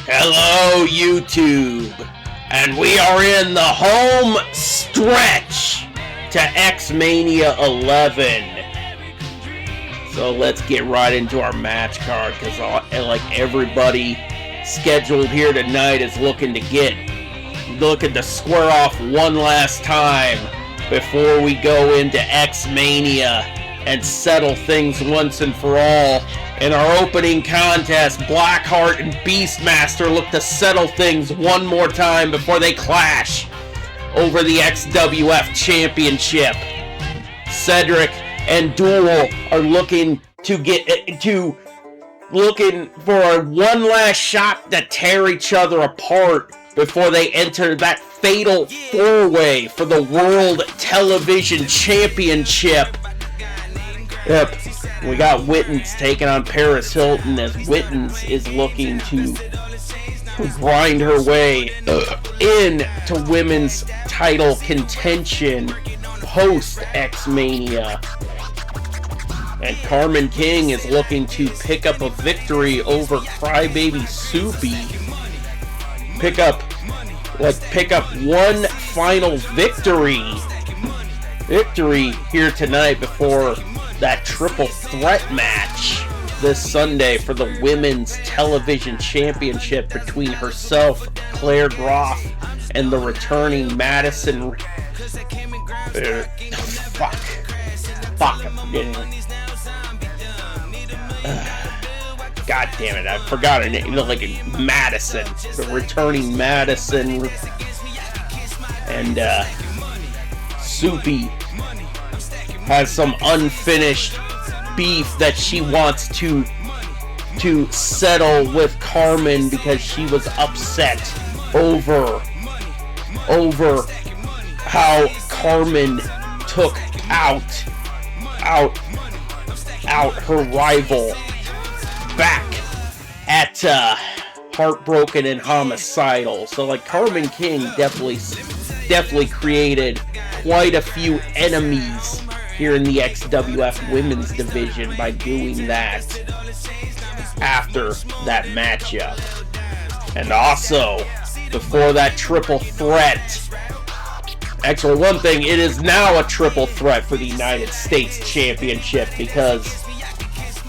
Hello, YouTube, and we are in the home stretch to X-Mania 11. So let's get right into our match card, because like everybody scheduled here tonight is looking to square off one last time before we go into X-Mania and settle things once and for all. In our opening contest, Blackheart and Beastmaster look to settle things one more time before they clash over the XWF Championship. Cedric and Duel are looking for a one last shot to tear each other apart before they enter that fatal four-way for the World Television Championship. Yep, we got Wittens taking on Paris Hilton as Wittens is looking to grind her way into women's title contention post X-Mania. And Carmen King is looking to pick up a victory over Crybaby Soupy. Pick up one final victory here tonight before that triple threat match this Sunday for the Women's Television Championship between herself, Claire Groff, and the returning Madison. I'm forgetting it. God damn it, I forgot her name. Like Madison, the returning Madison, and Soupy has some unfinished beef that she wants to settle with Carmen because she was upset over how Carmen took out her rival back at Heartbroken and Homicidal. So like Carmen King definitely created quite a few enemies here in the XWF Women's Division by doing that after that matchup. And also, before that triple threat, actually one thing, it is now a triple threat for the United States Championship because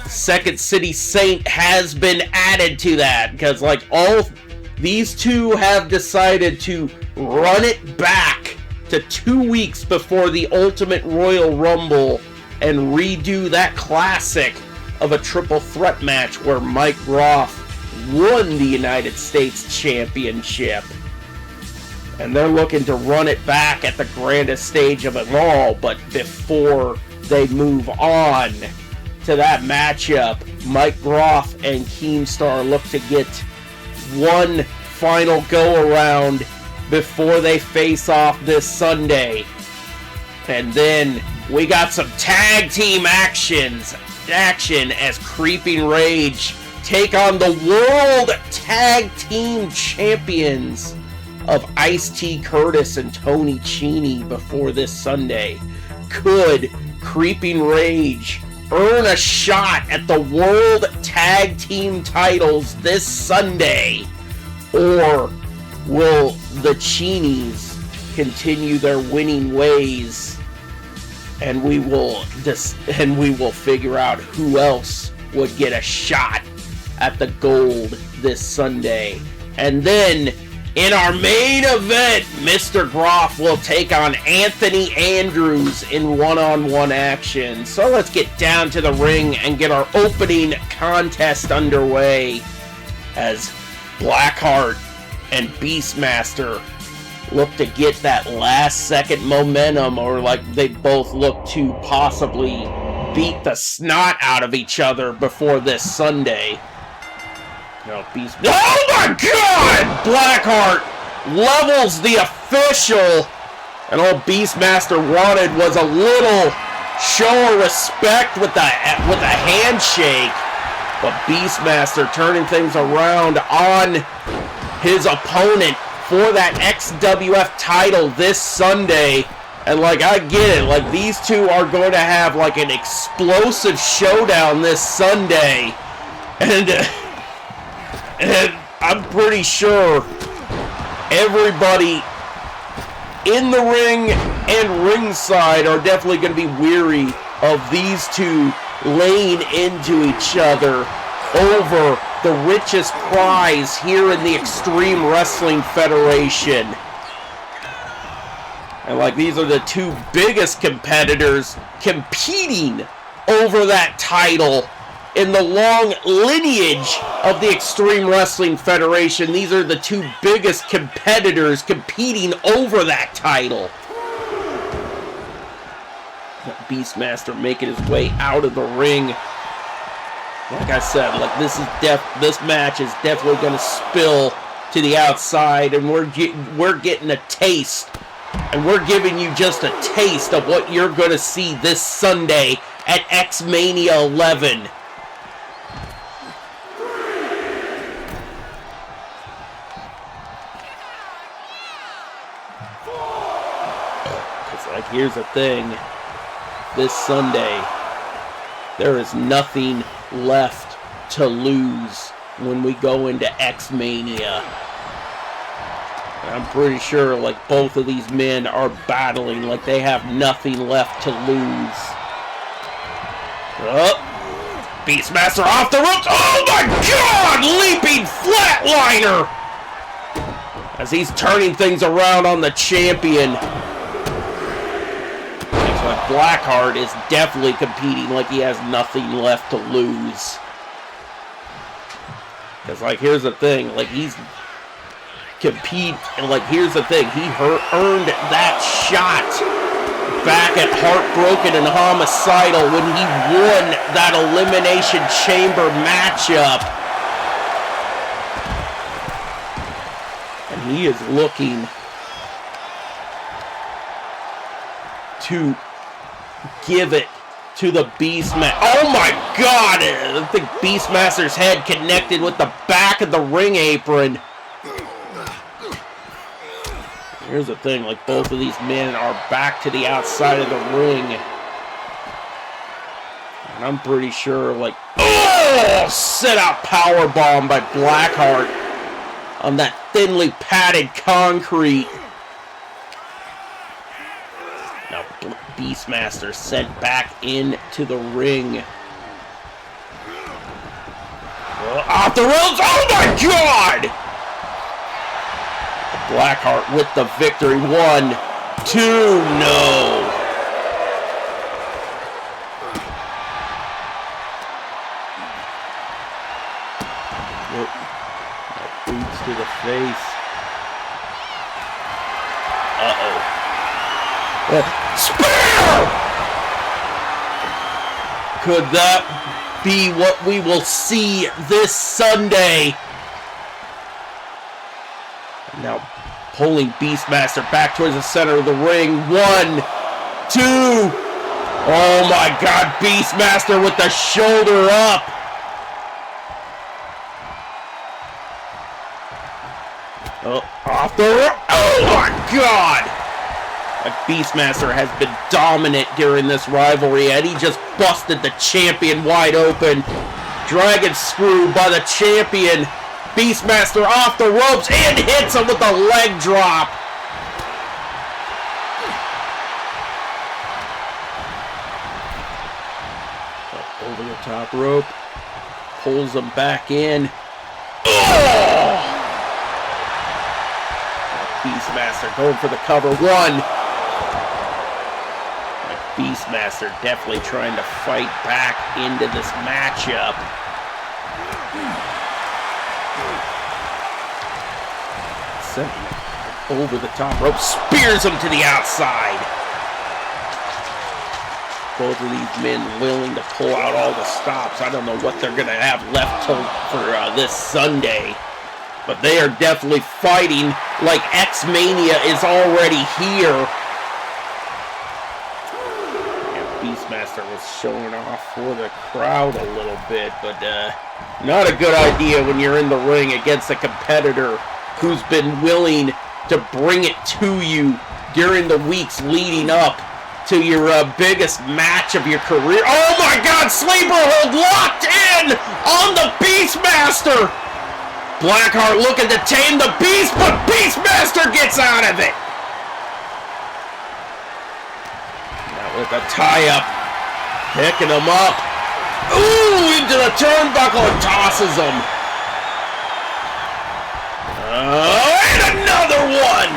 Second City Saint has been added to that, because like these two have decided to run it back to 2 weeks before the Ultimate Royal Rumble and redo that classic of a triple threat match where Mike Groff won the United States Championship. And they're looking to run it back at the grandest stage of it all, but before they move on to that matchup, Mike Groff and Keemstar look to get one final go-around before they face off this Sunday. And then we got some tag team action as Creeping Rage take on the World Tag Team Champions of Ice-T Curtis and Tony Cheney before this Sunday. Could Creeping Rage earn a shot at the World Tag Team titles this Sunday? Or will the Cheneys continue their winning ways, and we will figure out who else would get a shot at the gold this Sunday? And then in our main event, Mr. Groff will take on Anthony Andrews in one-on-one action. So let's get down to the ring and get our opening contest underway as Blackheart and Beastmaster look to get that last second momentum, or like they both look to possibly beat the snot out of each other before this Sunday. No, oh my God! Blackheart levels the official, and all Beastmaster wanted was a little show of respect with a handshake. But Beastmaster turning things around on his opponent for that XWF title this Sunday. And like, I get it, like these two are going to have like an explosive showdown this Sunday. And I'm pretty sure everybody in the ring and ringside are definitely going to be weary of these two laying into each other over the richest prize here in the Extreme Wrestling Federation. And like, these are the two biggest competitors competing over that title in the long lineage of the Extreme Wrestling Federation. These are the two biggest competitors competing over that title. Beastmaster making his way out of the ring. Like I said, like, this match is definitely going to spill to the outside, and we're getting a taste, and we're giving you just a taste of what you're going to see this Sunday at X-Mania 11. It's like, here's the thing. This Sunday, there is nothing left to lose when we go into X-Mania. I'm pretty sure, like, both of these men are battling like they have nothing left to lose. Oh, Beastmaster off the ropes. Oh my God! Leaping flatliner! As he's turning things around on the champion. Blackheart is definitely competing like he has nothing left to lose. Because, like, here's the thing, like, he's and, like, here's the thing, he earned that shot back at Heartbroken and Homicidal when he won that Elimination Chamber matchup. And he is looking to give it to the Beastmaster. Oh my God! I think Beastmaster's head connected with the back of the ring apron. Here's the thing, like, both of these men are back to the outside of the ring. And I'm pretty sure, like, oh! Set out powerbomb by Blackheart on that thinly padded concrete. Now, Beastmaster sent back into the ring. Off the ropes! Oh my God! Blackheart with the victory. 1, 2, no. Boots to the face. Uh-oh. Spear! Could that be what we will see this Sunday? Now pulling Beastmaster back towards the center of the ring. 1, 2. Oh my God, Beastmaster with the shoulder up. Oh, off the rope. Oh my God. Beastmaster has been dominant during this rivalry, and he just busted the champion wide open. Dragon screw by the champion. Beastmaster off the ropes and hits him with a leg drop. Over the top rope. Pulls him back in. Oh! Beastmaster going for the cover. 1. Beastmaster definitely trying to fight back into this matchup. Over the top rope, spears him to the outside. Both of these men willing to pull out all the stops. I don't know what they're going to have left for this Sunday, but they are definitely fighting like X-Mania is already here. Beastmaster was showing off for the crowd a little bit, but not a good idea when you're in the ring against a competitor who's been willing to bring it to you during the weeks leading up to your biggest match of your career. Oh my God, sleeper hold locked in on the Beastmaster! Blackheart looking to tame the Beast, but Beastmaster gets out of it. Now with a tie-up, picking him up. Ooh, into the turnbuckle and tosses him. And another one.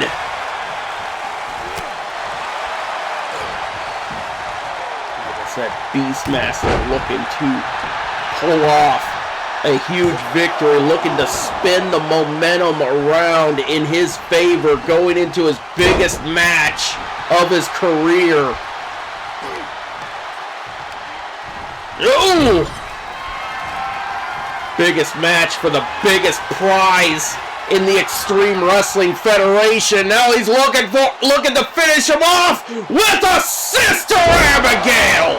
Like I said, Beastmaster looking to pull off a huge victory, looking to spin the momentum around in his favor, going into his biggest match of his career. Ooh! Biggest match for the biggest prize in the Extreme Wrestling Federation. Now he's looking to finish him off with a Sister Abigail.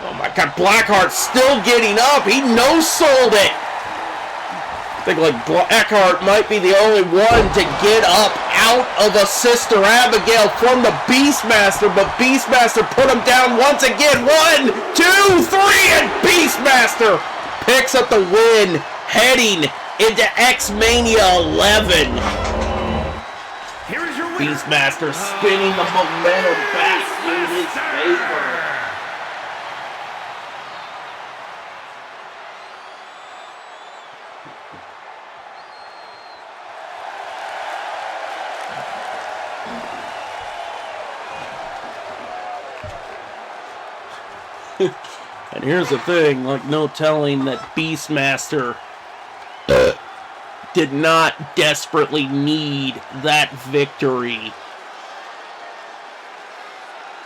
Oh my God, Blackheart still getting up. He no-sold it. I think like Blackheart might be the only one to get up out of a Sister Abigail from the Beastmaster, but Beastmaster put him down once again. 1, 2, 3, and Beastmaster picks up the win, heading into X-Mania 11. Here is your winner. Beastmaster spinning the momentum back in his favor. And here's the thing, like no telling that Beastmaster did not desperately need that victory.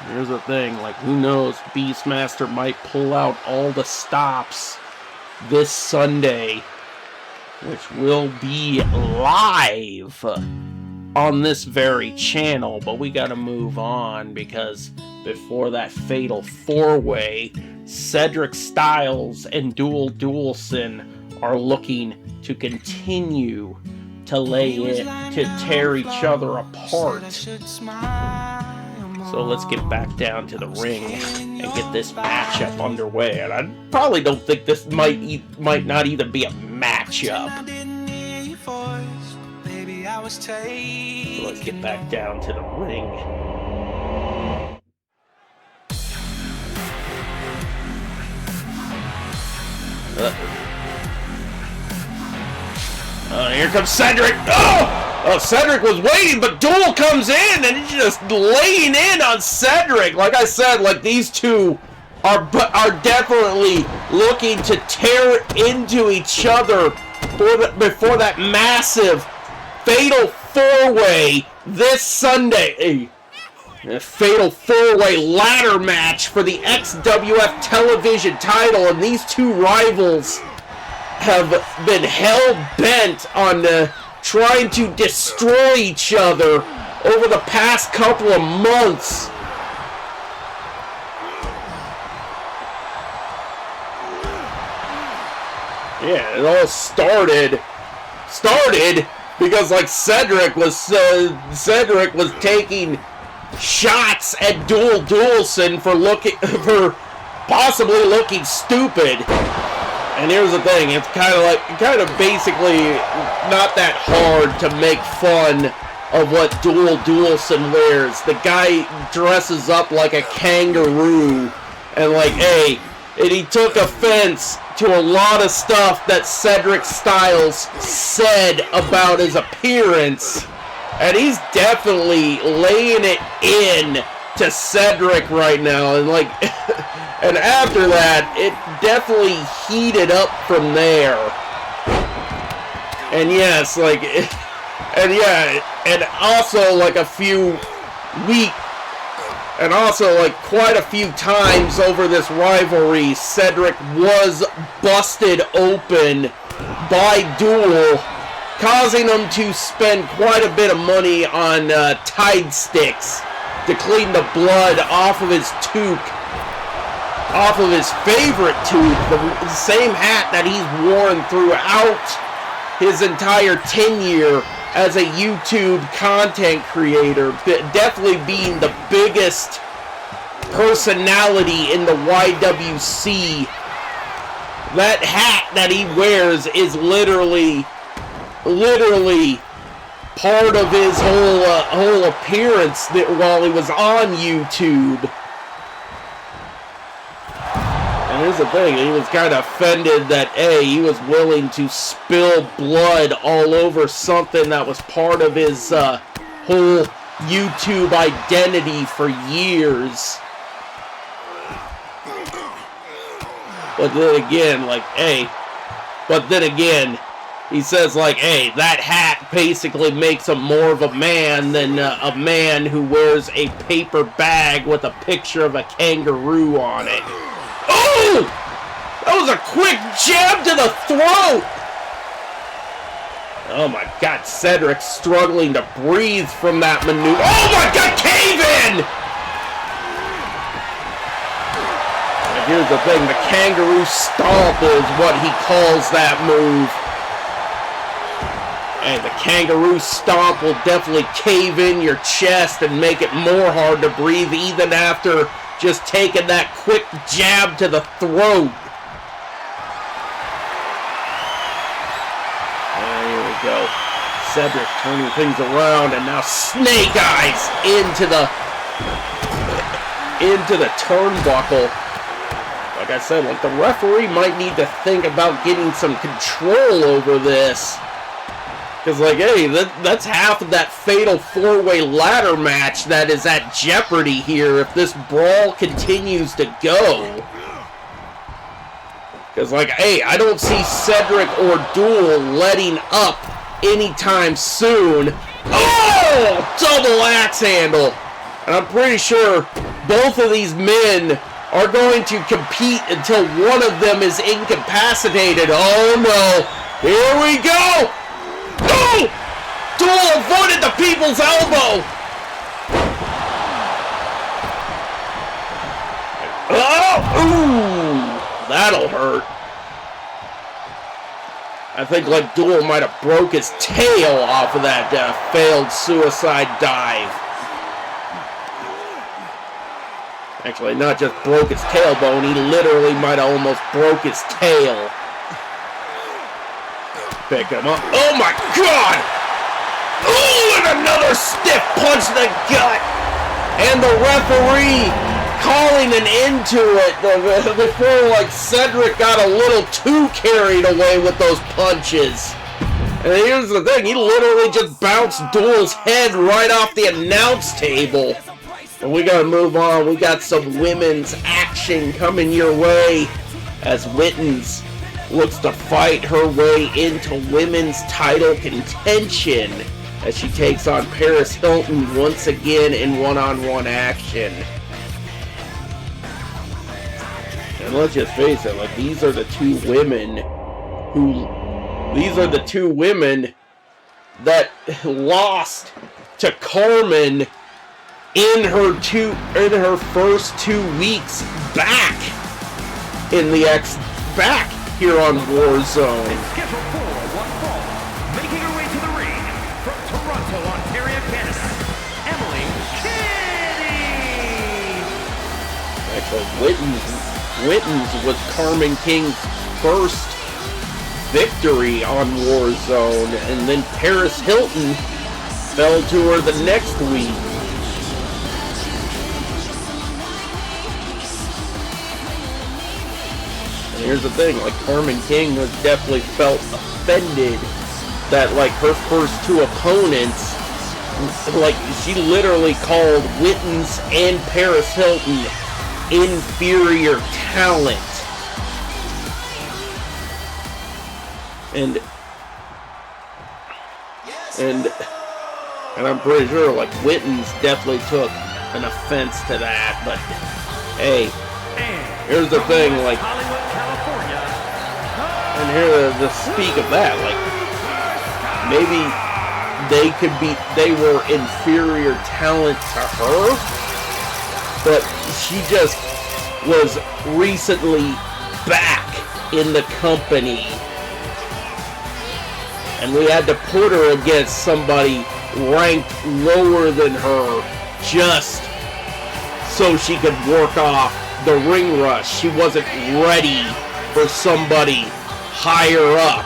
Here's the thing, like who knows, Beastmaster might pull out all the stops this Sunday, which will be live on this very channel, but we gotta move on because before that fatal four-way, Cedric Styles and Duel Duelson are looking to continue to lay it, to tear each other apart. So let's get back down to the ring and get this matchup underway. And I probably don't think this might not even be a matchup. So let's get back down to the ring. Here comes Cedric. Oh, Cedric was waiting, but Duel comes in and he's just laying in on Cedric. Like I said, like these two are definitely looking to tear into each other before that massive fatal four-way this Sunday. A fatal four-way ladder match for the XWF television title, and these two rivals have been hell-bent on trying to destroy each other over the past couple of months. Yeah, it all started because like Cedric was taking shots at Duel Duelson for possibly looking stupid. And here's the thing, it's kind of basically not that hard to make fun of what Duel Duelson wears. The guy dresses up like a kangaroo, and like, hey, and he took offense to a lot of stuff that Cedric Styles said about his appearance, and he's definitely laying it in to Cedric right now, and like, and after that, it definitely heated up from there. And yes, like, and yeah, and also like quite a few times over this rivalry, Cedric was busted open by Duel, causing him to spend quite a bit of money on Tide sticks to clean the blood off of his toque, off of his favorite toque, the same hat that he's worn throughout his entire tenure as a YouTube content creator, definitely being the biggest personality in the YWC That hat that he wears is literally part of his whole appearance while he was on YouTube. And here's the thing, he was kind of offended that, A, he was willing to spill blood all over something that was part of his whole YouTube identity for years. But then again, like, hey, he says, like, hey, that hat basically makes him more of a man than a man who wears a paper bag with a picture of a kangaroo on it. Oh! That was a quick jab to the throat! Oh my god, Cedric struggling to breathe from that maneuver. Oh my god, cave in! Here's the thing, the kangaroo stomp is what he calls that move. And the kangaroo stomp will definitely cave in your chest and make it more hard to breathe even after just taking that quick jab to the throat. There we go. Cedric turning things around, and now Snake Eyes into the turnbuckle. Like I said, like, the referee might need to think about getting some control over this. Because, like, hey, that's half of that fatal four-way ladder match that is at jeopardy here if this brawl continues to go. Because, like, hey, I don't see Cedric or Duel letting up anytime soon. Oh! Double axe handle! And I'm pretty sure both of these men are going to compete until one of them is incapacitated. Oh no! Here we go! Oh! Duel avoided the people's elbow! Oh! Ooh! That'll hurt. I think like Duel might have broke his tail off of that failed suicide dive. Actually, not just broke his tailbone, he literally might have almost broke his tail. Pick him up. Oh my god! Ooh, and another stiff punch to the gut! And the referee calling an end to it before, like, Cedric got a little too carried away with those punches. And here's the thing, he literally just bounced Duel's head right off the announce table. But we gotta move on. We got some women's action coming your way as Wittens looks to fight her way into women's title contention as she takes on Paris Hilton once again in one-on-one action. And let's just face it, like, these are the two women that lost to Carmen in her first 2 weeks back back here on Warzone. And scheduled for one fall, making her way to the ring from Toronto, Ontario, Canada, Emily Kitty. Actually, Wittens was Carmen King's first victory on Warzone, and then Paris Hilton fell to her the next week. And here's the thing, like, Carmen King was definitely felt offended that, like, her first two opponents, like, she literally called Wittens and Paris Hilton inferior talent. And I'm pretty sure, like, Wittens definitely took an offense to that, but hey, here's the thing, like, and here to speak of that, like, maybe they were inferior talent to her, but she just was recently back in the company, and we had to put her against somebody ranked lower than her just so she could work off the ring rush. She wasn't ready for somebody higher up.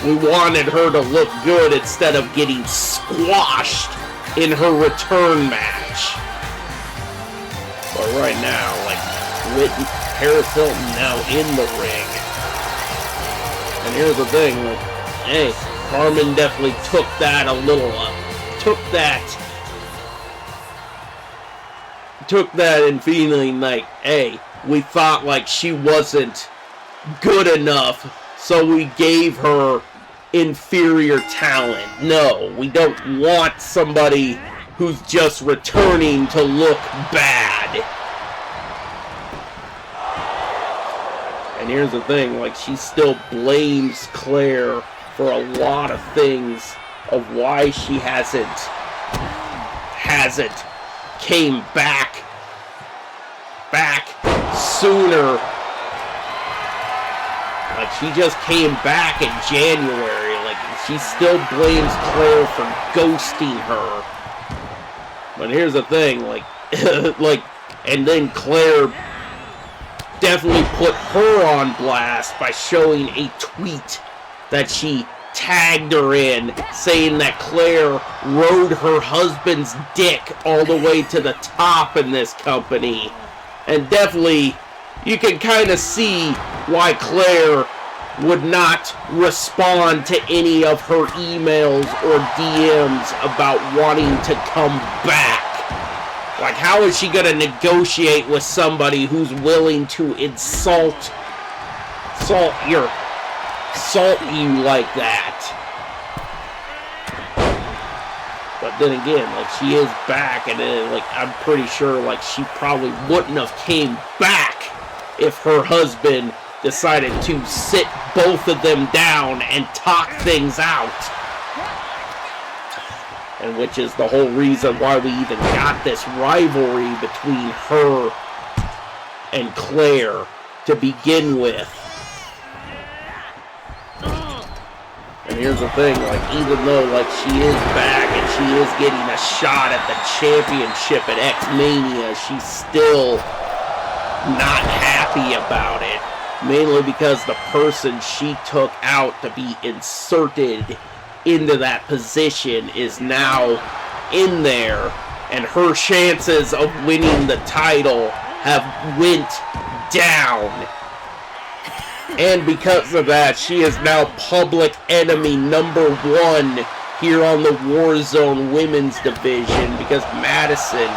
We wanted her to look good instead of getting squashed in her return match. But right now, like, Paris Hilton now in the ring. And here's the thing, like, hey, Carmen definitely took that a little, took that and feeling like, hey, we thought like she wasn't good enough, so we gave her inferior talent. No, we don't want somebody who's just returning to look bad. And here's the thing, like, she still blames Claire for a lot of things of why she hasn't came back sooner. Like, she just came back in January. Like, she still blames Claire for ghosting her. But here's the thing, like, and then Claire definitely put her on blast by showing a tweet that she tagged her in, saying that Claire rode her husband's dick all the way to the top in this company. And definitely, you can kind of see why Claire would not respond to any of her emails or DMs about wanting to come back. Like, how is she going to negotiate with somebody who's willing to insult you like that? But then again, like, she is back, and like, I'm pretty sure, like, she probably wouldn't have came back if her husband decided to sit both of them down and talk things out. And which is the whole reason why we even got this rivalry between her and Claire to begin with. And here's the thing, like, even though, like, she is back and she is getting a shot at the championship at X-Mania, she's still not happy about it. Mainly because the person she took out to be inserted into that position is now in there, and her chances of winning the title have went down. And because of that, she is now public enemy number 1 here on the Warzone women's division, because Madison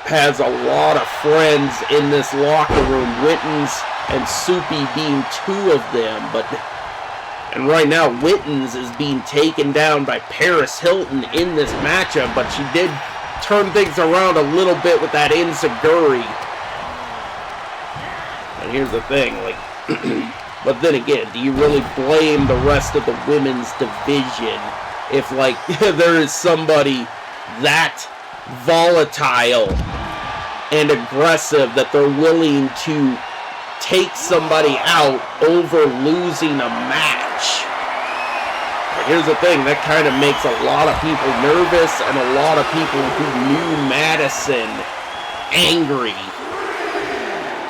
has a lot of friends in this locker room, Wittens and Soupy being 2 of them. And right now, Wittens is being taken down by Paris Hilton in this matchup, but she did turn things around a little bit with that enziguri. And here's the thing, like, but then again, do you really blame the rest of the women's division if, like, there is somebody that volatile and aggressive that they're willing to take somebody out over losing a match? But here's the thing, that kind of makes a lot of people nervous and a lot of people who knew Madison angry.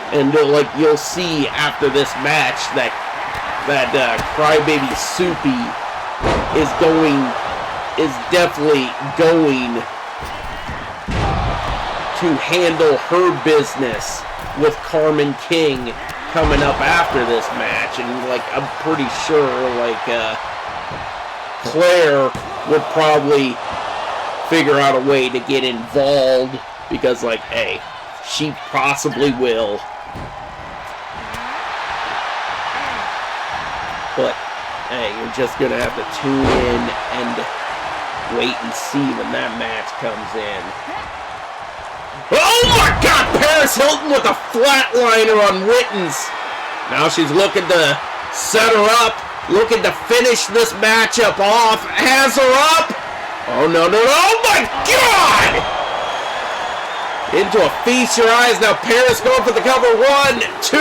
And like, you'll see after this match that Crybaby Soupy is definitely going to handle her business with Carmen King coming up after this match. And like, I'm pretty sure like Claire would probably figure out a way to get involved, because like, hey, she possibly will. But hey, you're just gonna have to tune in and wait and see when that match comes in. Oh my God! Paris Hilton with a flatliner on Wittens. Now she's looking to set her up, looking to finish this matchup off. Has her up. Oh no, no, no! Oh my God! Into a feast your eyes. Now Paris going for the cover. 1, 2,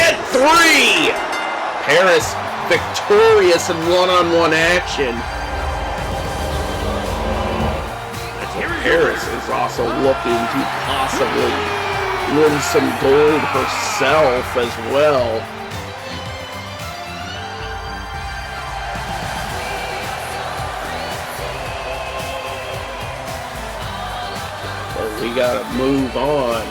and 3. Paris victorious in one-on-one action. Paris is also looking to possibly win some gold herself as well. But we gotta move on.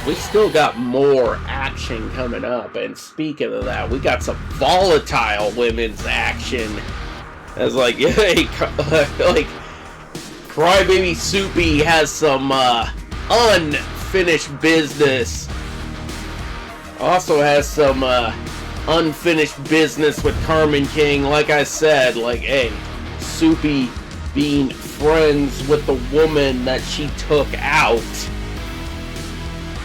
We still got more action coming up. And speaking of that, we got some volatile women's action. As like, hey, like, Crybaby Soupy has some unfinished business. Also has some unfinished business with Carmen King. Like I said, like, hey, Soupy being friends with the woman that she took out.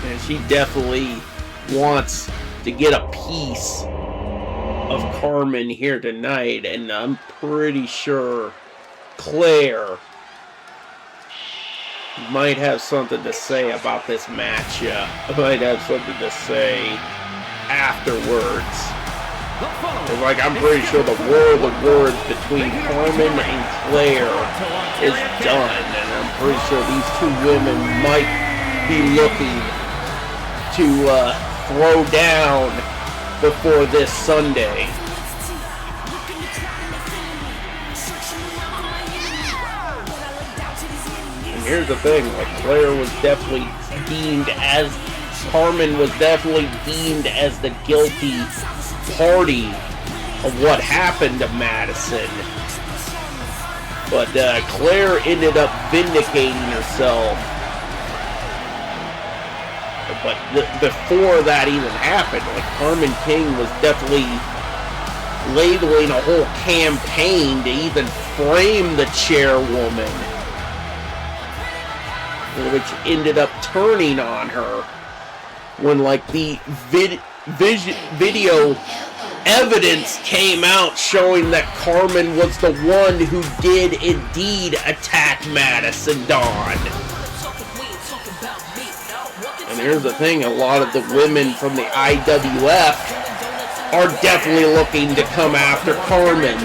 And she definitely wants to get a piece of Carmen here tonight. And I'm pretty sure Claire might have something to say about this matchup. Might have something to say afterwards. Like, I'm pretty sure the world of words between Carmen and Claire is done. And I'm pretty sure these two women might be looking to throw down before this Sunday. And here's the thing, like, Claire was definitely deemed as, Carmen was definitely deemed as the guilty party of what happened to Madison. But Claire ended up vindicating herself. But before that even happened, like, Carmen King was definitely labeling a whole campaign to even frame the chairwoman, which ended up turning on her when, like, the video evidence came out showing that Carmen was the one who did indeed attack Madison Dawn. And here's the thing, a lot of the women from the IWF are definitely looking to come after Carmen.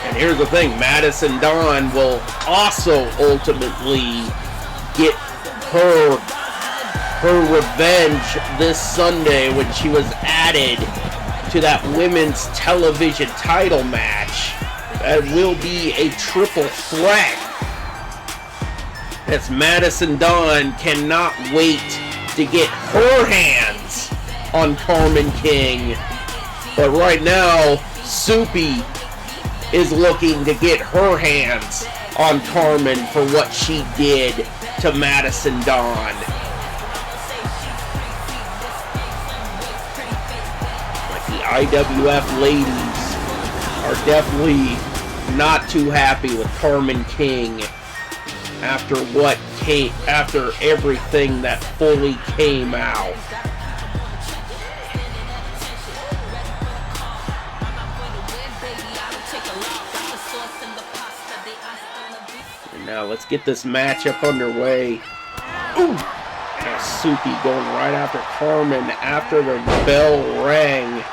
And here's the thing, Madison Dawn will also ultimately get her revenge this Sunday when she was added to that women's television title match. That will be a triple threat. As Madison Dawn cannot wait to get her hands on Carmen King. But right now, Soupy is looking to get her hands on Carmen for what she did to Madison Dawn. Like, the IWF ladies are definitely not too happy with Carmen King after everything that fully came out. And now let's get this matchup underway. Ooh! Now Soupy going right after Carmen after the bell rang.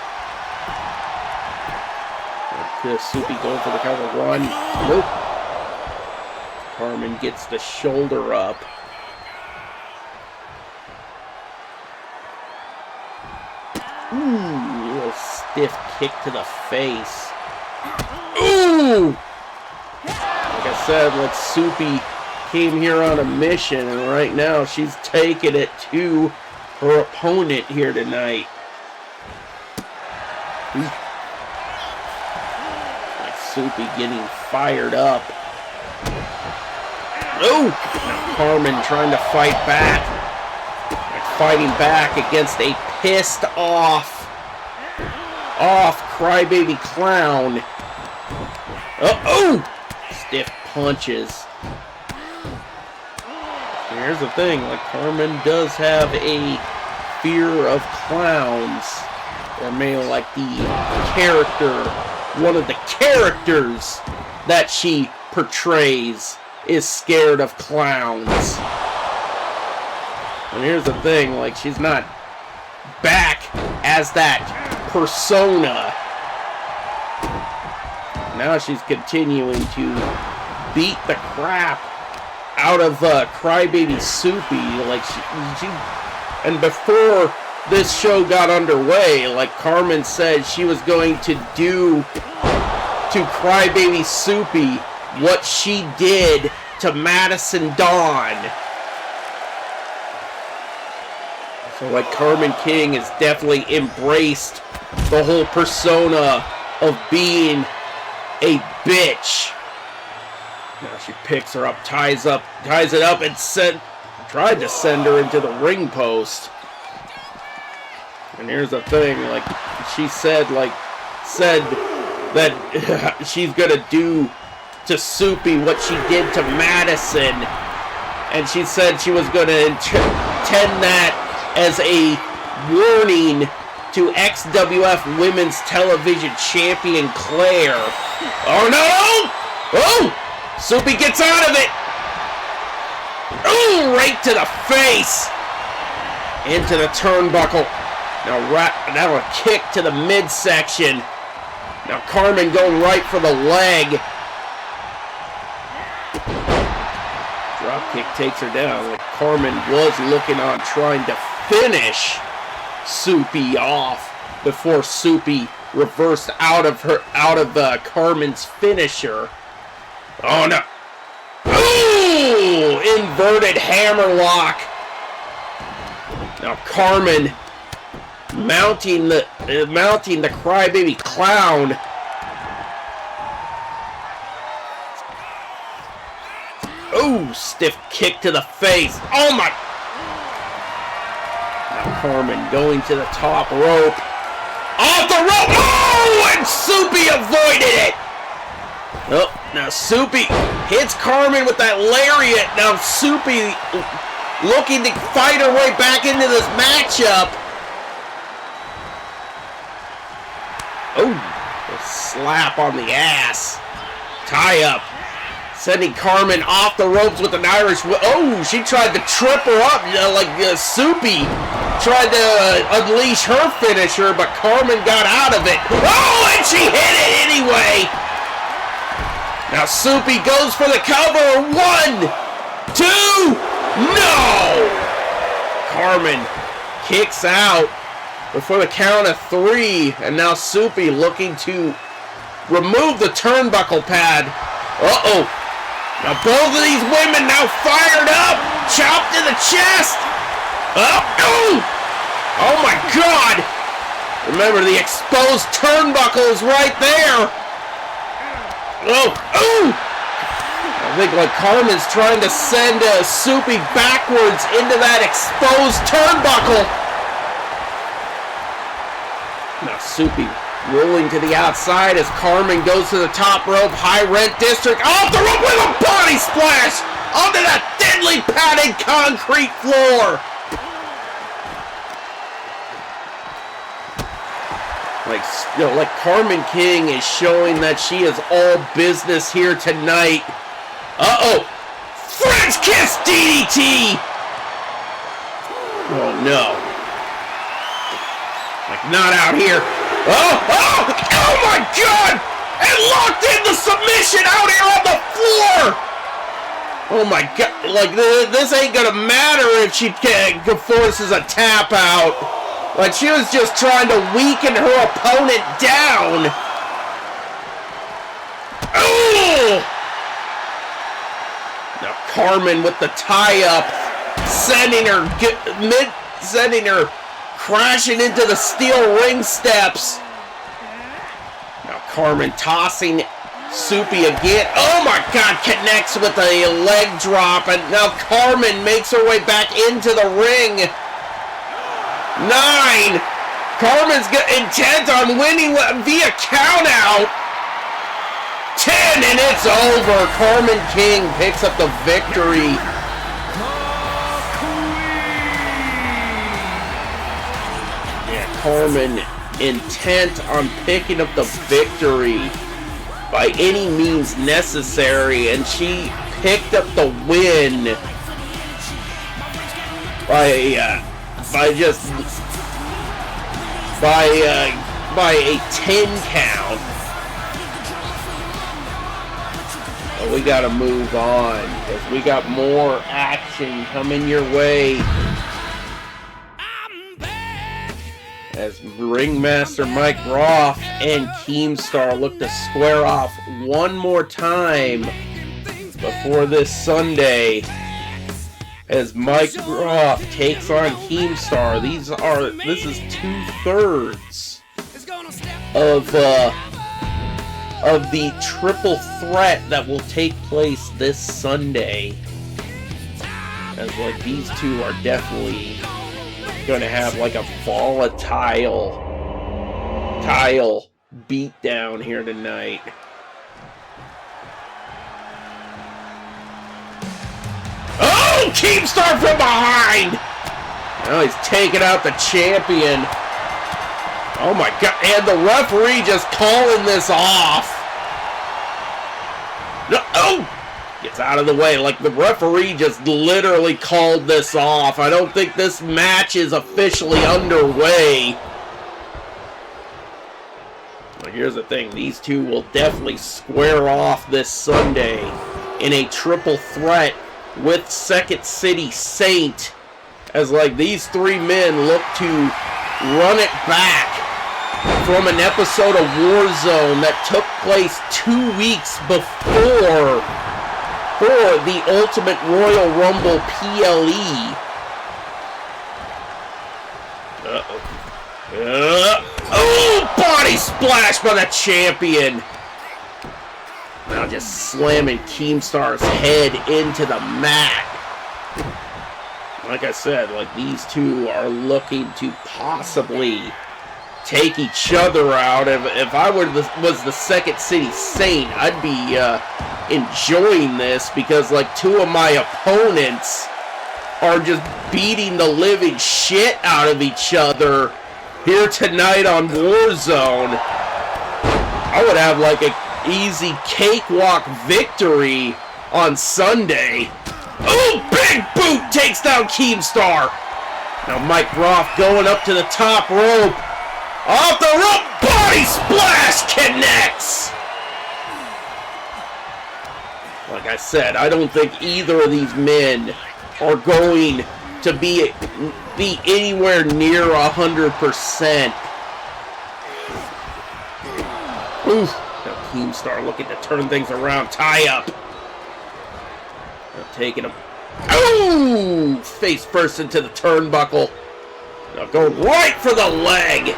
Soupy going for the cover one. Nope. Carmen gets the shoulder up. Ooh, real stiff kick to the face. Ooh! Like I said, like, Soupy came here on a mission, and right now she's taking it to her opponent here tonight. Like, Soupy getting fired up. Oh! Now Carmen trying to fight back. Fighting back against a pissed off Crybaby Clown. Oh! Stiff punches. Here's the thing, like, Carmen does have a fear of clowns. Or maybe like the character, one of the characters that she portrays is scared of clowns. And here's the thing, like, she's not back as that persona. Now she's continuing to beat the crap Crybaby Soupy. Like she and before this show got underway, like Carmen said she was going to do to Crybaby Soupy what she did to Madison Dawn. So like Carmen King has definitely embraced the whole persona of being a bitch. Now she picks her up, ties it up, and tried to send her into the ring post. And here's the thing, like she said that she's gonna do to Soupy what she did to Madison, and she said she was gonna intend that as a warning to XWF Women's Television Champion Claire. Oh no! Oh! Soupy gets out of it! Oh! Right to the face! Into the turnbuckle. Now a kick to the midsection. Now Carmen going right for the leg. Dropkick takes her down. Like Carmen was looking on trying to finish Soupy off before Soupy reversed out of Carmen's finisher. Oh no! Ooh! Inverted hammerlock. Now Carmen mounting the Crybaby Clown. Oh, stiff kick to the face. Oh my! Now Carmen going to the top rope. Off the rope! Oh, and Soupy avoided it! Oh, now Soupy hits Carmen with that lariat. Now Soupy looking to fight her way back into this matchup. Oh, a slap on the ass. Tie up. Sending Carmen off the ropes with an Irish whip. Oh, she tried to trip her up like Soupy tried to unleash her finisher, but Carmen got out of it. Oh, and she hit it anyway. Now Soupy goes for the cover. 1, 2, no! Carmen kicks out before the count of 3, and now Soupy looking to remove the turnbuckle pad. Uh-oh. Now both of these women now fired up. Chopped in the chest. Oh, oh my God. Remember, the exposed turnbuckle is right there. Oh. I think like Carmen's trying to send Soupy backwards into that exposed turnbuckle. Now Soupy rolling to the outside as Carmen goes to the top rope. High rent district. Off the rope with a body splash onto that thinly padded concrete floor. Like Carmen King is showing that she is all business here tonight. Uh-oh. French kiss DDT. Oh no. Like not out here. Oh my God! And locked in the submission out here on the floor! Oh my God, like this ain't gonna matter if she forces a tap out. Like she was just trying to weaken her opponent down. Oh! Now Carmen with the tie-up, sending her crashing into the steel ring steps. Now Carmen tossing Soupy again. Oh my God, connects with a leg drop, and now Carmen makes her way back into the ring. 9. Carmen's intent on winning via countout. 10, and it's over. Carmen King picks up the victory. Carmen intent on picking up the victory by any means necessary, and she picked up the win by a 10 count. But we gotta move on, because we got more action coming your way. As Ringmaster Mike Roth and Keemstar look to square off one more time before this Sunday. As Mike Roth takes on Keemstar. This is 2/3 of the triple threat that will take place this Sunday. As like these two are definitely gonna have like a volatile beat down here tonight. Oh, Keemstar from behind! Now he's taking out the champion. Oh my god, and the referee just calling this off. No, oh! Gets out of the way, like the referee just literally called this off. I don't think this match is officially underway. Well, here's the thing, these two will definitely square off this Sunday in a triple threat with Second City Saint, as like these three men look to run it back from an episode of Warzone that took place 2 weeks before the Ultimate Royal Rumble PLE. Oh, body splash by the champion. Now just slamming Keemstar's head into the mat. Like I said, like these two are looking to possibly take each other out. If I was the Second City Saint, I'd be enjoying this, because like two of my opponents are just beating the living shit out of each other here tonight on Warzone. I would have like a easy cakewalk victory on Sunday. Oh, big boot takes down Keemstar. Now Mike Roth going up to the top rope. Off the rope, body splash connects. Like I said, I don't think either of these men are going to be anywhere near 100%. Oof. Now Keemstar looking to turn things around. Tie up. Now taking him. Oh! Face first into the turnbuckle. Now going right for the leg.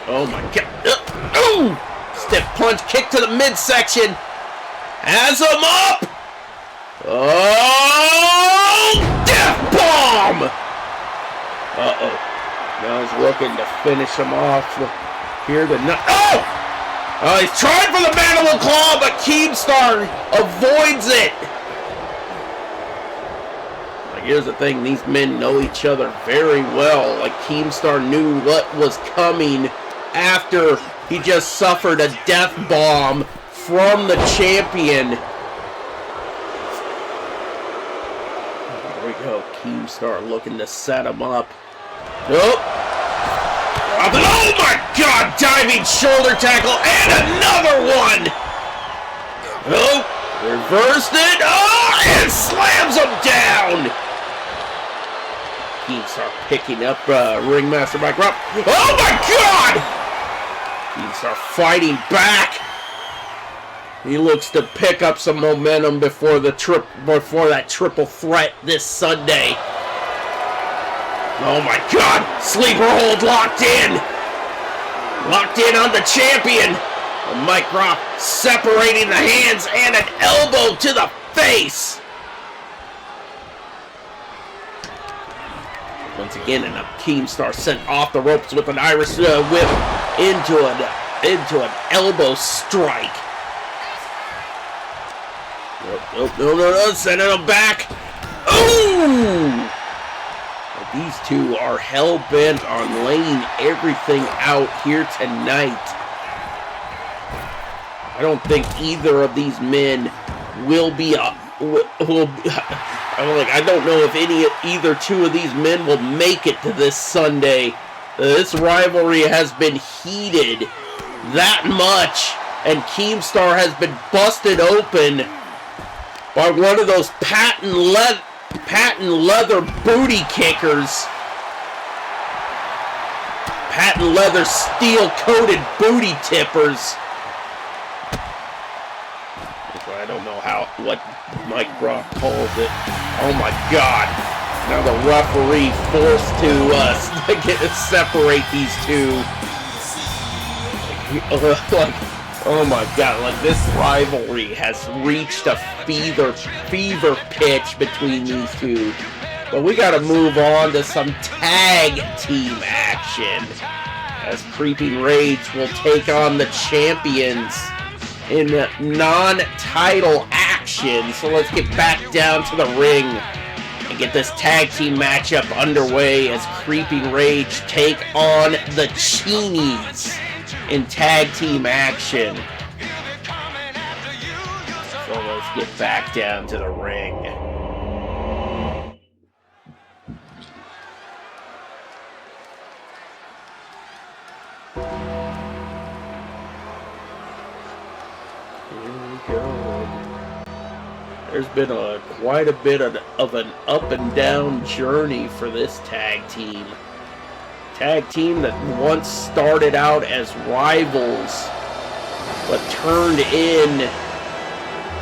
Oh my god. Oh! Stiff punch, kick to the midsection. Has him up. Oh! Death bomb! Uh-oh. Now he's looking to finish him off here tonight. Oh! He's trying for the mandible claw, but Keemstar avoids it. Like, here's the thing, these men know each other very well. Like, Keemstar knew what was coming after he just suffered a death bomb from the champion. There we go, Keemstar looking to set him up. Nope. Oh my god, diving shoulder tackle, and another one! Oh, reversed it, oh, and slams him down! Keemstar picking up Ringmaster Mike Roth. Oh my god! Keemstar fighting back. He looks to pick up some momentum before that triple threat this Sunday. Oh my god! Sleeper hold locked in! Locked in on the champion! And Mike Roth separating the hands and an elbow to the face! Once again, and a Keemstar sent off the ropes with an Irish whip into an elbow strike. No, sending him back! Ooh! These two are hell-bent on laying everything out here tonight. I don't think either of these men will be I don't know if either two of these men will make it to this Sunday. This rivalry has been heated that much And Keemstar has been busted open by one of those patent leather booty kickers. Patent leather steel-coated booty tippers. I don't know what Mike Brock calls it. Oh my God. Now the referee forced to separate these two. Oh my God, like this rivalry has reached a fever pitch between these two. But we gotta move on to some tag team action, as Creeping Rage will take on the champions in non-title action. So let's get back down to the ring and get this tag team matchup underway as Creeping Rage take on the Cheenies in tag team action. So let's get back down to the ring. There's been quite a bit of an up and down journey for this tag team. Tag team that once started out as rivals, but turned in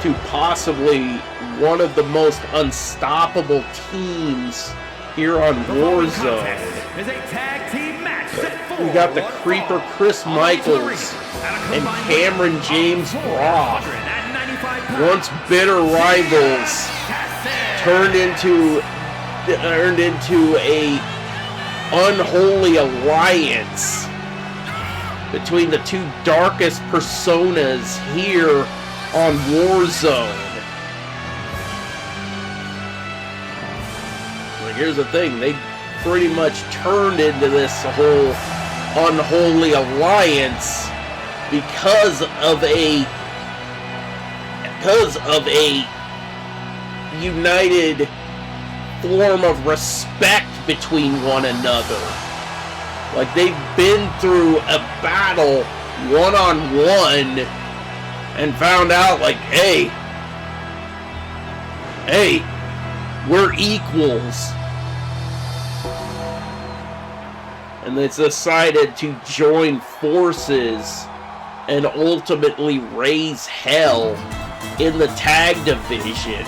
to possibly one of the most unstoppable teams here on Warzone. Is a tag team match We got the Creeper Chris Michaels and Cameron James Roth, once bitter rivals, turned into a unholy alliance between the two darkest personas here on Warzone. But here's the thing, they pretty much turned into this whole unholy alliance because of a united form of respect between one another. Like, they've been through a battle one-on-one and found out, like, hey, we're equals. And they decided to join forces and ultimately raise hell in the tag division.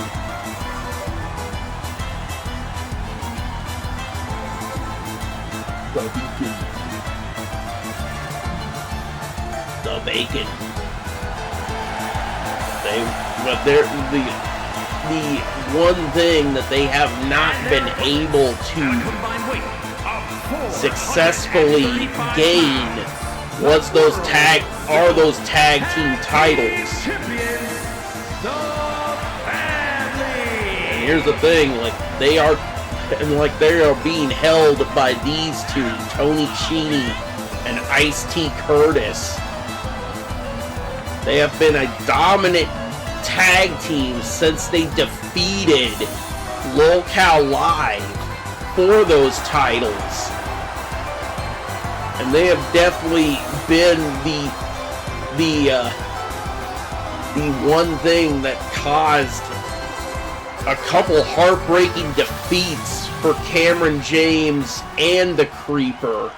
The bacon. But they're the one thing that they have not been able to successfully gain was those tag team titles. And here's the thing, they are being held by these two, Tony Cheney and Ice-T Curtis. They have been a dominant tag team since they defeated Lolcow Live for those titles. And they have definitely been the one thing that caused a couple heartbreaking defeats for Cameron James and the Creeper.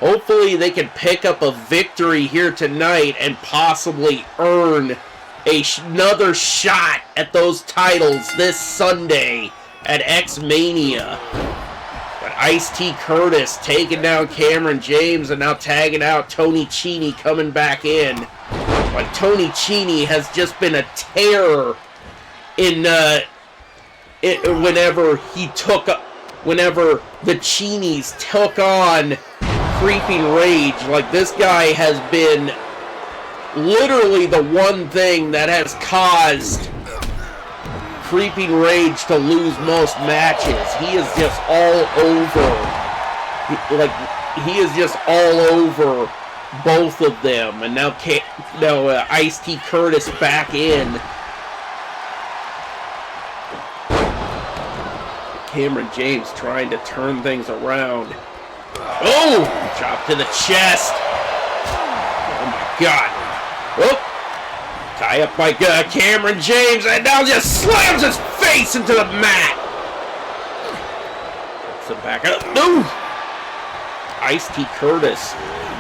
Hopefully they can pick up a victory here tonight and possibly earn another shot at those titles this Sunday at X-Mania. But Ice-T Curtis taking down Cameron James and now tagging out Tony Cheney coming back in. Like, Tony Cheney has just been a terror whenever the Cheneys took on Creeping Rage. Like, this guy has been literally the one thing that has caused Creeping Rage to lose most matches. He is just all over. He is just all over both of them. And now Ice-T Curtis back in. Cameron James trying to turn things around. Oh! Chop to the chest. Oh my God. Oh. Tie up by Cameron James, and now just slams his face into the mat. Gets him back up. No. Ice-T Curtis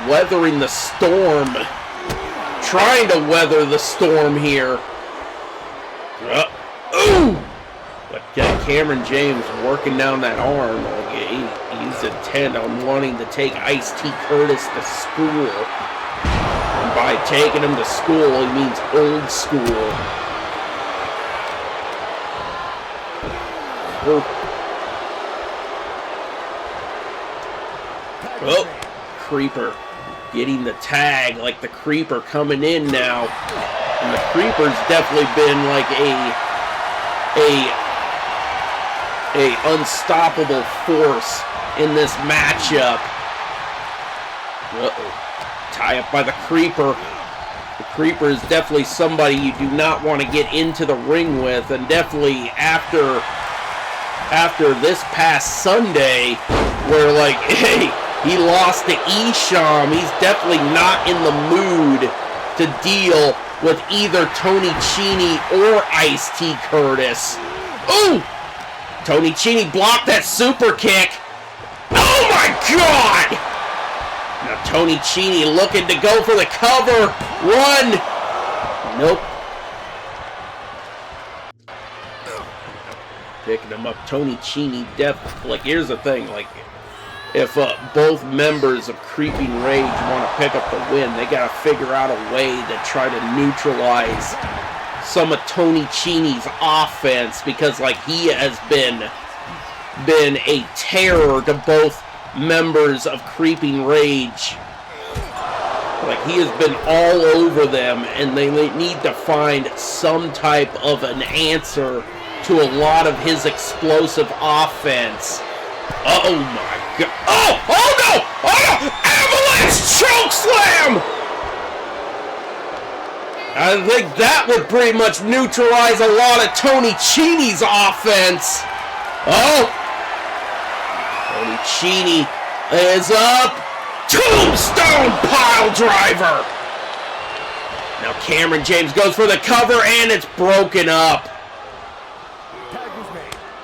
weathering the storm. Trying to weather the storm here. Ooh! But Cameron James working down that arm. Like, he's intent on wanting to take Ice-T Curtis to school. And by taking him to school, he means old school. Oh, Creeper getting the tag, like the Creeper coming in now. And the Creeper's definitely been like a unstoppable force in this matchup. Uh-oh. Tie up by the Creeper. The Creeper is definitely somebody you do not want to get into the ring with, and definitely after this past Sunday, where like, hey, he lost to Isham, he's definitely not in the mood to deal with either Tony Cini or Ice-T Curtis. Ooh! Tony Cini blocked that super kick. Oh my God! Now Tony Cini looking to go for the cover. Run! Nope. Picking him up. Tony Cini like, here's the thing, like, if both members of Creeping Rage want to pick up the win, they got to figure out a way to try to neutralize some of Tony Cini's offense, because like he has been a terror to both members of Creeping Rage. Like, he has been all over them, and they need to find some type of an answer to a lot of his explosive offense. Oh my God. Oh no! Oh no! Avalanche chokeslam! I think that would pretty much neutralize a lot of Tony Cini's offense. Oh! Tony Cini is up. Tombstone pile driver! Now Cameron James goes for the cover, and it's broken up.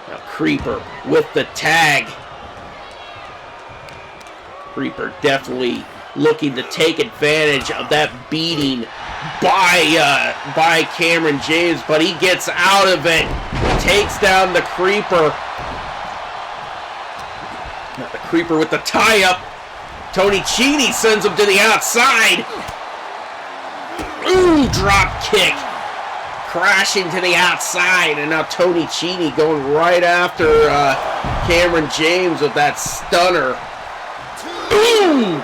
Now Creeper with the tag. Creeper definitely looking to take advantage of that beating by Cameron James, but he gets out of it, takes down the Creeper. Now the Creeper with the tie-up. Tony Cini sends him to the outside. Ooh, drop kick. Crashing to the outside, and now Tony Cini going right after Cameron James with that stunner. Ooh!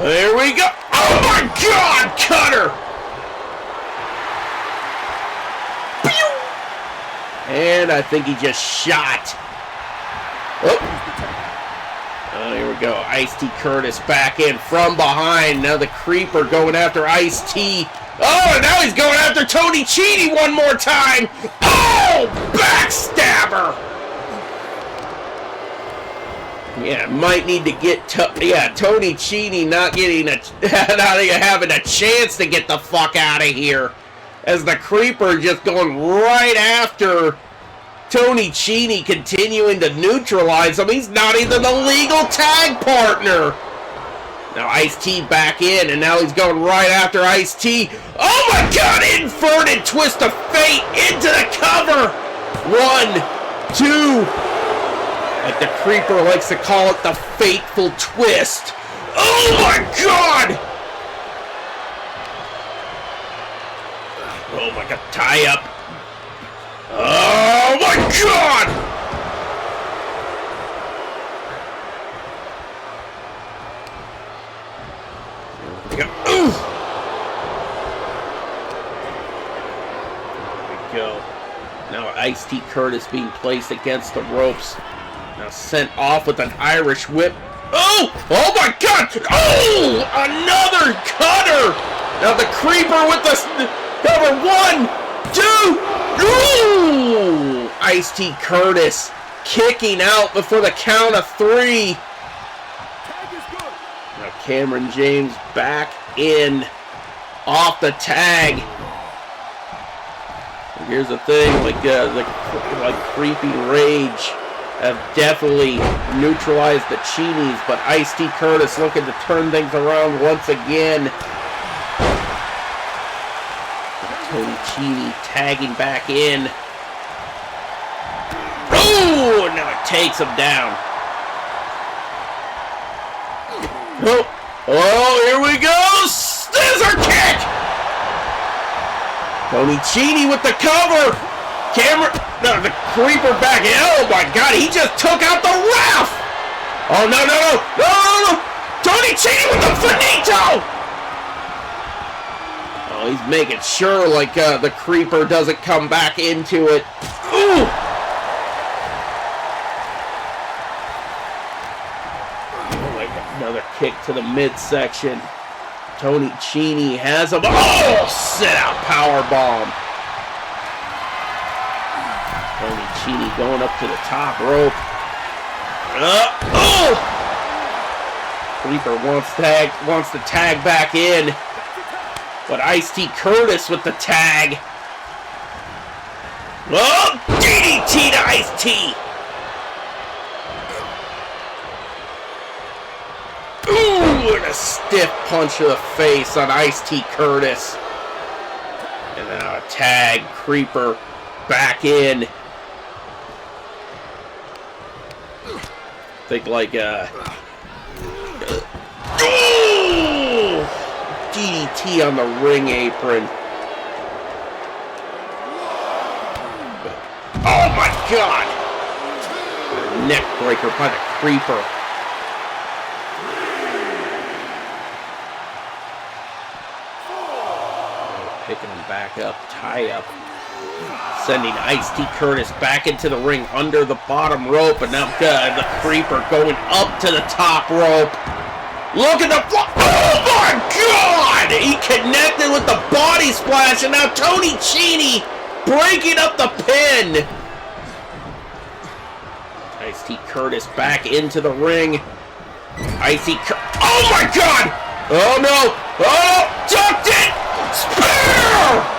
There we go. Oh my God, cutter! Pew! And I think he just shot. Oh, here we go. Ice-T Curtis back in from behind. Now the Creeper going after Ice-T. Oh, and now he's going after Tony Cini one more time. Oh, backstabber! Yeah, might need to get Tony Cini not having a chance to get the fuck out of here, as the Creeper just going right after Tony Cini, continuing to neutralize him. He's not even the legal tag partner. Now Ice-T back in, and now he's going right after Ice-T. Oh my God! Inverted twist of fate into the cover. 1, 2. Like the Creeper likes to call it, the fateful twist. Oh my God! Oh my God, tie up. Oh my God! There we go. Ooh! There we go. Now Ice-T Curtis being placed against the ropes. Now sent off with an Irish whip. Oh! Oh my God! Oh! Another cutter! Now the Creeper with the cover. 1, 2. Ooh! Ice-T Curtis kicking out before the count of 3. Now Cameron James back in. off the tag. Here's the thing, like Creeping Rage have definitely neutralized the Cheenies, but Ice-T Curtis looking to turn things around once again. Tony Cheney tagging back in. Oh, now it takes him down. Oh, here we go! Scissor kick! Tony Cheney with the cover! The creeper back in. Oh my god, he just took out the ref! Oh, no! Tony Cheney with the finito! Oh, he's making sure, like, the creeper doesn't come back into it. Ooh! Another kick to the midsection. Tony Cheney has him. Oh, sit-out powerbomb. Tony Cheney going up to the top rope. Creeper wants to tag back in. But Ice-T Curtis with the tag. Oh, DDT to Ice-T. Ooh, and a stiff punch to the face on Ice-T Curtis. And now a tag, Creeper back in. Think like DDT on the ring apron. Oh my god! Neck breaker by the Creeper. Picking him back up, tie up. Sending Ice-T Curtis back into the ring under the bottom rope, and now the Creeper going up to the top rope. Look at the oh my god! He connected with the body splash, and now Tony Cheney breaking up the pin. Ice-T Curtis back into the ring. Oh my god! Oh no! Oh, ducked it! Spear!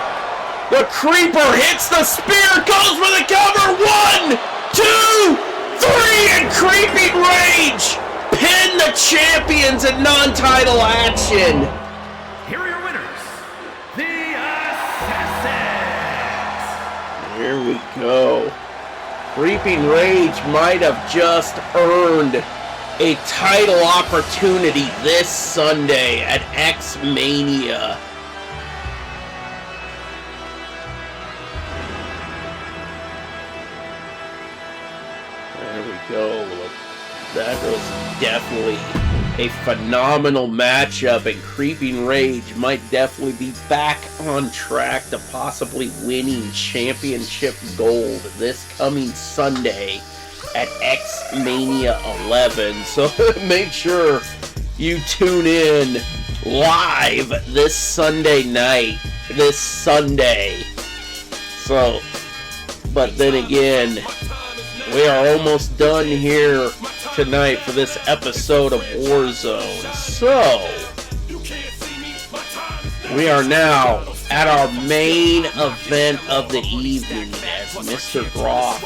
The Creeper hits the spear, goes for the cover. 1, 2, 3, and Creeping Rage pin the champions in non-title action. Here are your winners, the Assassins. Here we go. Creeping Rage might have just earned a title opportunity this Sunday at X-Mania. There we go. That was definitely a phenomenal matchup, and Creeping Rage might definitely be back on track to possibly winning championship gold this coming Sunday at X-Mania 11. So make sure you tune in live this Sunday night, this Sunday. So, but then again, we are almost done here tonight for this episode of Warzone. So, we are now at our main event of the evening as Mr. Groff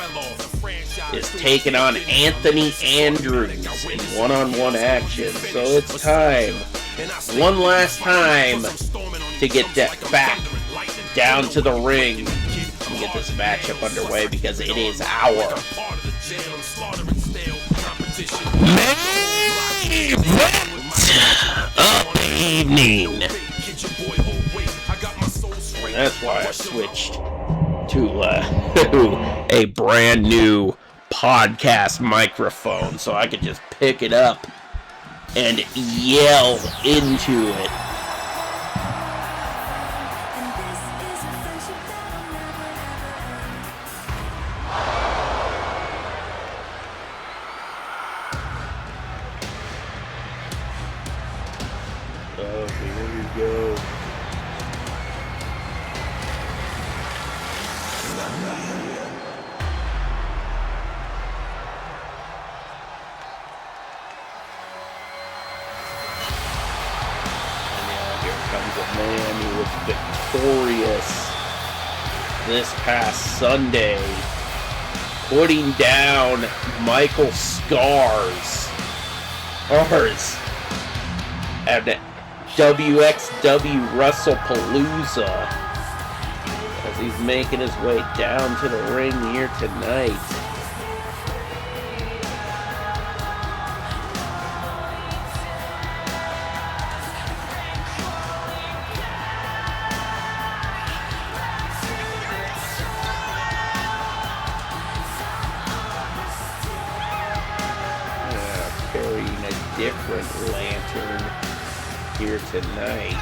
is taking on Anthony Andrews in one-on-one action. So it's time, one last time, to get back down to the ring and get this matchup underway, because it is our main event of the evening. And that's why I switched to a brand new podcast microphone, so I could just pick it up and yell into it. Oh, here we go. He's a man who was victorious this past Sunday, putting down Michael Scars at WXW WrestlePalooza as he's making his way down to the ring here tonight. Carrying a different lantern here tonight.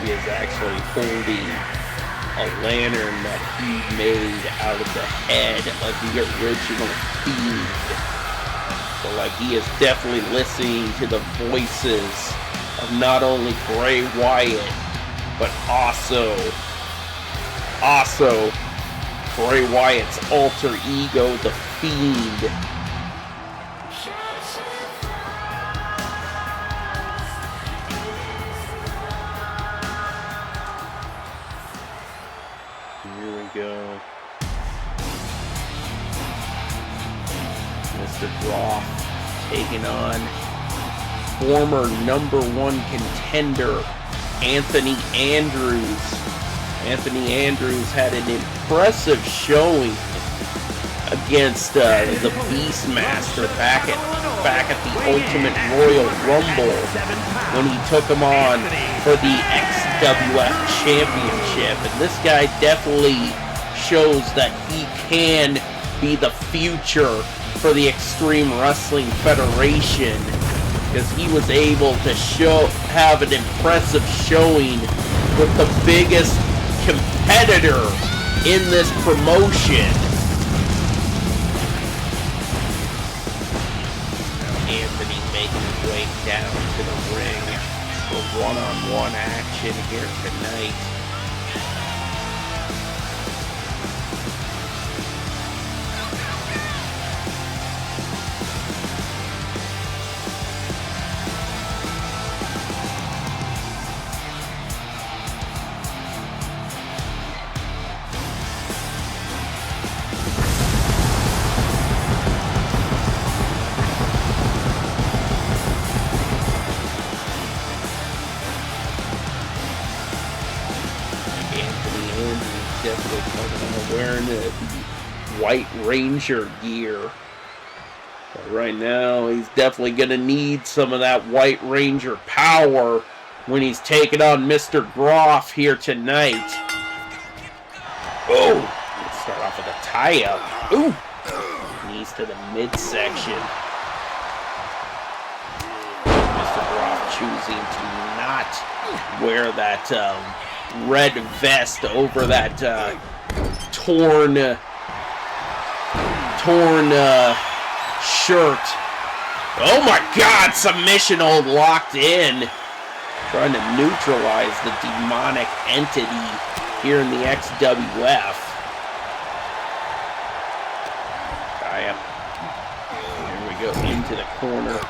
He is actually holding a lantern that he made out of the head of the original Fiend. So like he is definitely listening to the voices of not only Bray Wyatt, but also Bray Wyatt's alter ego, the Fiend. Here we go. Mr. Groff taking on former #1 contender Anthony Andrews. Anthony Andrews had an impressive showing against the Beastmaster back at the Ultimate Royal Rumble when he took him on for the XWF Championship. And this guy definitely shows that he can be the future for the Extreme Wrestling Federation, because he was able to have an impressive showing with the biggest competitor in this promotion. Anthony making his way down to the ring for one-on-one action here tonight. Definitely coming out wearing the White Ranger gear. But right now, he's definitely going to need some of that White Ranger power when he's taking on Mr. Groff here tonight. Oh! Let's start off with a tie-up. Ooh! Knees to the midsection. Mr. Groff choosing to not wear that red vest over that torn shirt. Oh my God! Submission hold locked in, trying to neutralize the demonic entity here in the XWF. Here we go into the corner.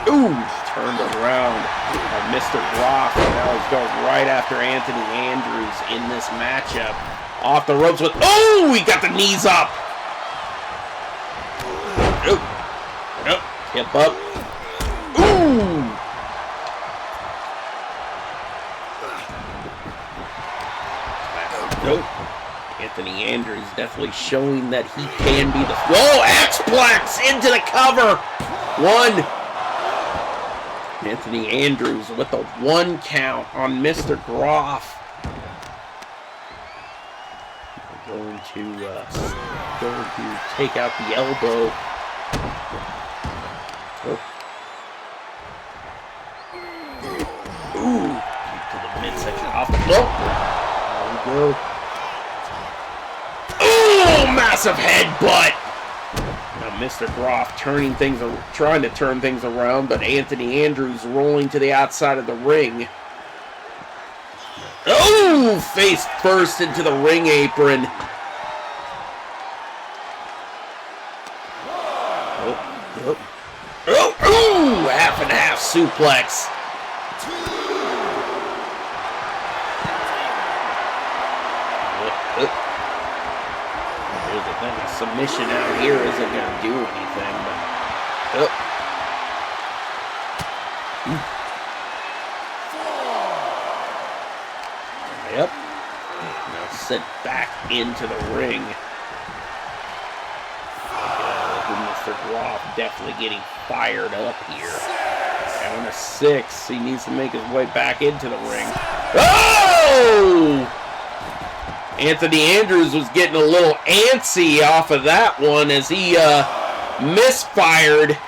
Ooh, turned around by Mr. Groff. Now he's going right after Anthony Andrews in this matchup. Off the ropes with, oh, he got the knees up. Ooh, nope, hip up. Ooh. Nope. Anthony Andrews definitely showing that he can be the... Whoa! X-Plex into the cover! 1. Anthony Andrews with the 1 count on Mr. Groff. Going to take out the elbow. Oh. Ooh, to the midsection off the floor. There we go. Oh, massive headbutt. Now Mr. Groff trying to turn things around, but Anthony Andrews rolling to the outside of the ring. Oh, face first into the ring apron. Oh, half and half suplex. Here's the thing, a submission out here isn't going to do anything, but... Yep. Now sit back into the ring. Mr. Groff definitely getting fired up here. Down to 6. He needs to make his way back into the ring. Oh! Anthony Andrews was getting a little antsy off of that one as he misfired.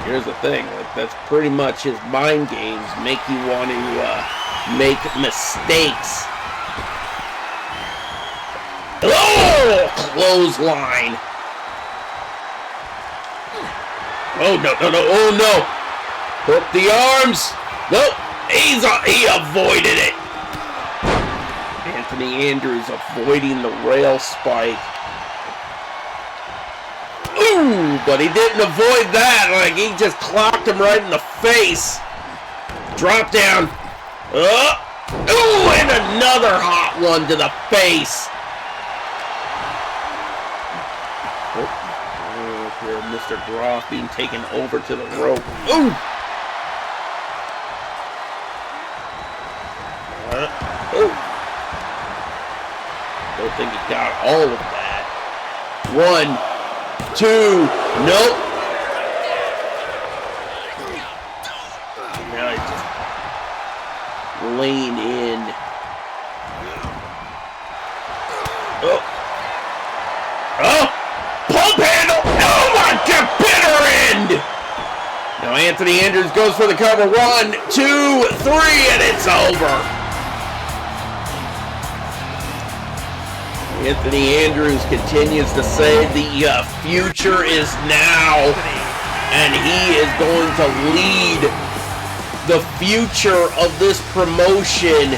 Here's the thing, like, that's pretty much his mind games, make you want to make mistakes. Oh, clothesline. Oh, no, oh, no. Hook the arms. Nope, he avoided it. Anthony Andrews avoiding the rail spike. Ooh, but he didn't avoid that. Like, he just clocked him right in the face. Drop down. Ooh, and another hot one to the face. Here, Mr. Groff being taken over to the rope. Ooh! Don't think he got all of that. 1, 2, nope. Now he's just laying in. Oh! Pump handle! Oh my God! Bitter end! Now Anthony Andrews goes for the cover. 1, 2, 3, and it's over. Anthony Andrews continues to say the future is now, and he is going to lead the future of this promotion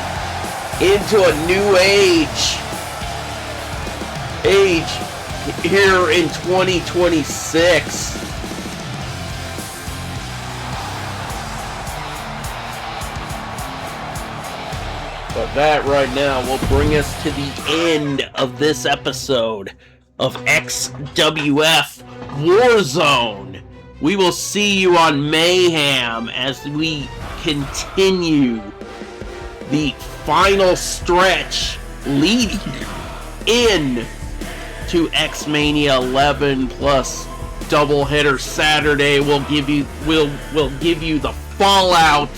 into a new age here in 2026. But that right now will bring us to the end of this episode of XWF Warzone. We will see you on Mayhem as we continue the final stretch leading in to X-Mania 11 plus doubleheader Saturday. We'll give you the fallout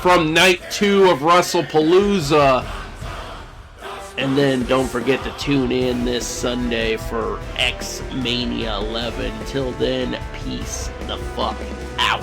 from night 2 of WrestlePalooza. And then don't forget to tune in this Sunday for X-Mania 11. Till then, peace the fuck out.